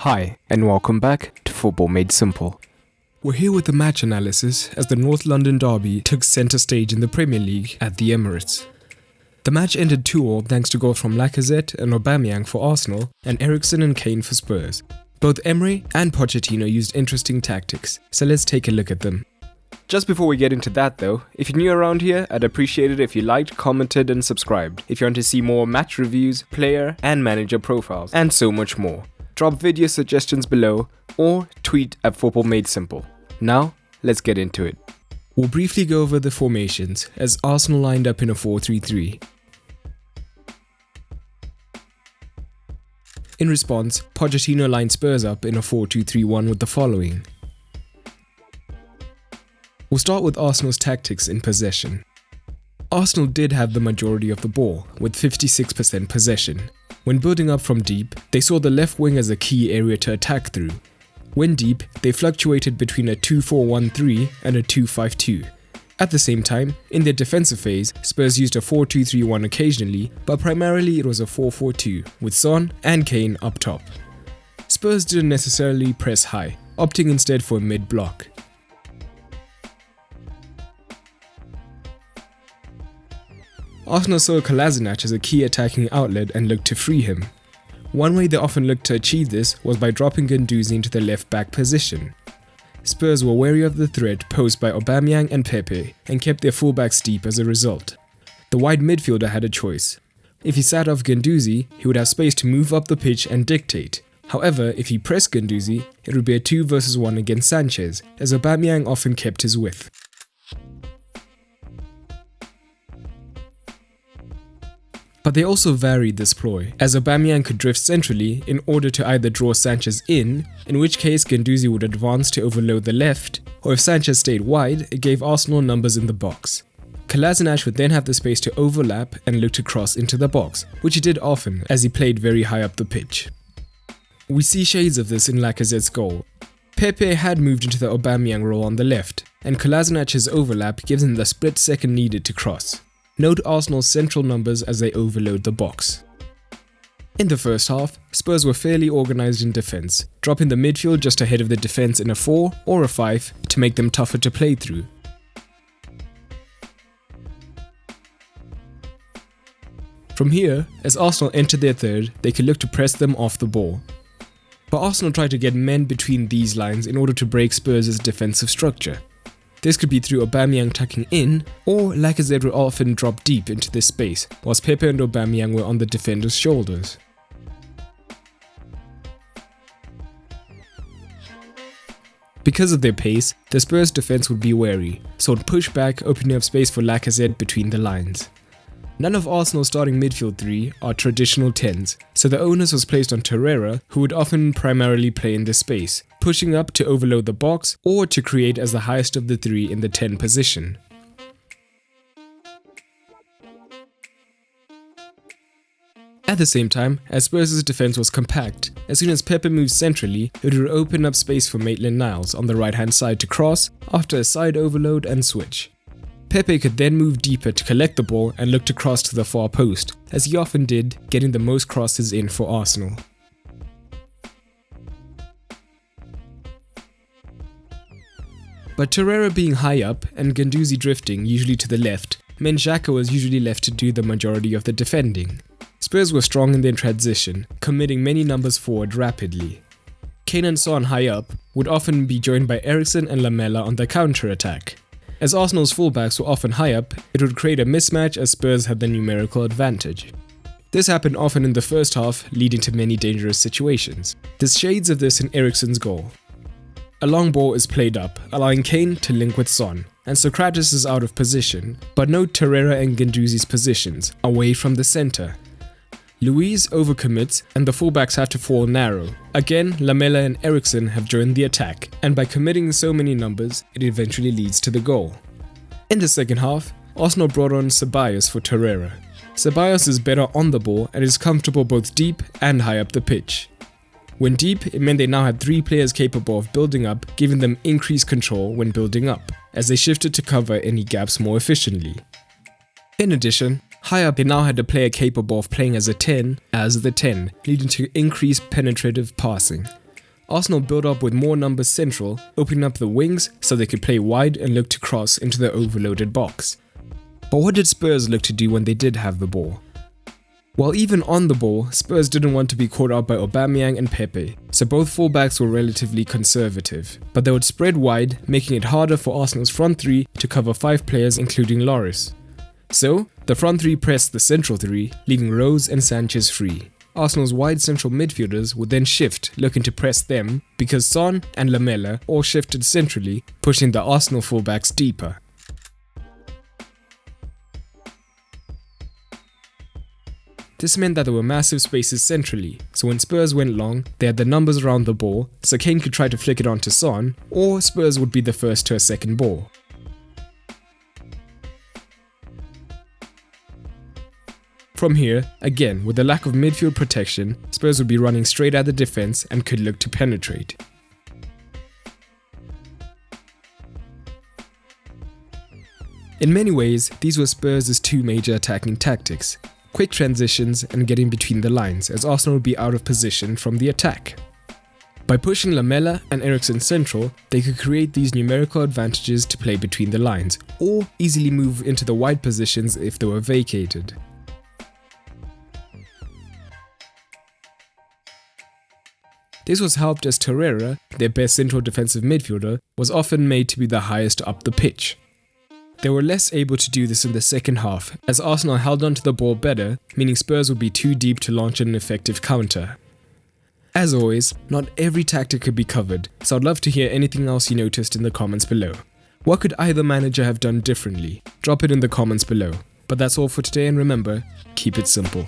Hi, and welcome back to Football Made Simple. We're here with the match analysis as the North London derby took centre stage in the Premier League at the Emirates. The match ended 2-2 thanks to goals from Lacazette and Aubameyang for Arsenal and Eriksen and Kane for Spurs. Both Emery and Pochettino used interesting tactics, so let's take a look at them. Just before we get into that though, if you're new around here, I'd appreciate it if you liked, commented and subscribed. If you want to see more match reviews, player and manager profiles, and so much more. Drop video suggestions below or tweet at Football Made Simple. Now, let's get into it. We'll briefly go over the formations as Arsenal lined up in a 4-3-3. In response, Pochettino lined Spurs up in a 4-2-3-1 with the following. We'll start with Arsenal's tactics in possession. Arsenal did have the majority of the ball, with 56% possession. When building up from deep, they saw the left wing as a key area to attack through. When deep, they fluctuated between a 2-4-1-3 and a 2-5-2. At the same time, in their defensive phase, Spurs used a 4-2-3-1 occasionally, but primarily it was a 4-4-2, with Son and Kane up top. Spurs didn't necessarily press high, opting instead for a mid-block. Arsenal saw Lacazette as a key attacking outlet and looked to free him. One way they often looked to achieve this was by dropping Guendouzi into the left-back position. Spurs were wary of the threat posed by Aubameyang and Pepe and kept their fullbacks deep as a result. The wide midfielder had a choice. If he sat off Guendouzi, he would have space to move up the pitch and dictate. However, if he pressed Guendouzi, it would be a 2 versus 1 against Sanchez, as Aubameyang often kept his width. But they also varied this ploy, as Aubameyang could drift centrally in order to either draw Sanchez in which case Guendouzi would advance to overload the left, or if Sanchez stayed wide, it gave Arsenal numbers in the box. Lacazette would then have the space to overlap and look to cross into the box, which he did often as he played very high up the pitch. We see shades of this in Lacazette's goal. Pepe had moved into the Aubameyang role on the left, and Lacazette's overlap gives him the split second needed to cross. Note Arsenal's central numbers as they overload the box. In the first half, Spurs were fairly organised in defence, dropping the midfield just ahead of the defence in a 4 or a 5 to make them tougher to play through. From here, as Arsenal entered their third, they could look to press them off the ball. But Arsenal tried to get men between these lines in order to break Spurs' defensive structure. This could be through Aubameyang tucking in, or Lacazette would often drop deep into this space, whilst Pepe and Aubameyang were on the defender's shoulders. Because of their pace, the Spurs defense would be wary, so it would push back, opening up space for Lacazette between the lines. None of Arsenal's starting midfield 3 are traditional 10s, so the onus was placed on Torreira, who would often primarily play in this space, pushing up to overload the box or to create as the highest of the 3 in the 10 position. At the same time, as Spurs' defense was compact, as soon as Pepe moved centrally, it would open up space for Maitland-Niles on the right hand side to cross after a side overload and switch. Pepe could then move deeper to collect the ball and look to cross to the far post, as he often did, getting the most crosses in for Arsenal. But Torreira being high up and Guendouzi drifting usually to the left meant Xhaka was usually left to do the majority of the defending. Spurs were strong in their transition, committing many numbers forward rapidly. Kane and Son high up would often be joined by Eriksen and Lamela on the counter-attack. As Arsenal's fullbacks were often high up, it would create a mismatch as Spurs had the numerical advantage. This happened often in the first half, leading to many dangerous situations. There's shades of this in Eriksen's goal. A long ball is played up, allowing Kane to link with Son, and Sokratis is out of position, but note Torreira and Guendouzi's positions, away from the centre. Luiz overcommits and the fullbacks have to fall narrow. Again, Lamela and Eriksen have joined the attack, and by committing so many numbers, it eventually leads to the goal. In the second half, Arsenal brought on Ceballos for Torreira. Ceballos is better on the ball and is comfortable both deep and high up the pitch. When deep, it meant they now had 3 players capable of building up, giving them increased control when building up, as they shifted to cover any gaps more efficiently. In addition, high up they now had a player capable of playing as the 10, leading to increased penetrative passing. Arsenal built up with more numbers central, opening up the wings so they could play wide and look to cross into the overloaded box. But what did Spurs look to do when they did have the ball? Well, even on the ball, Spurs didn't want to be caught out by Aubameyang and Pepe, so both fullbacks were relatively conservative, but they would spread wide, making it harder for Arsenal's front three to cover 5 players including Lloris. So, the front three pressed the central three, leaving Rose and Sanchez free. Arsenal's wide central midfielders would then shift, looking to press them, because Son and Lamela all shifted centrally, pushing the Arsenal fullbacks deeper. This meant that there were massive spaces centrally, so when Spurs went long, they had the numbers around the ball, so Kane could try to flick it onto Son, or Spurs would be the first to a second ball. From here, again, with the lack of midfield protection, Spurs would be running straight at the defense and could look to penetrate. In many ways, these were Spurs' 2 major attacking tactics: quick transitions and getting between the lines, as Arsenal would be out of position from the attack. By pushing Lamela and Eriksen central, they could create these numerical advantages to play between the lines, or easily move into the wide positions if they were vacated. This was helped as Torreira, their best central defensive midfielder, was often made to be the highest up the pitch. They were less able to do this in the second half, as Arsenal held onto the ball better, meaning Spurs would be too deep to launch an effective counter. As always, not every tactic could be covered, so I'd love to hear anything else you noticed in the comments below. What could either manager have done differently? Drop it in the comments below. But that's all for today, and remember, keep it simple.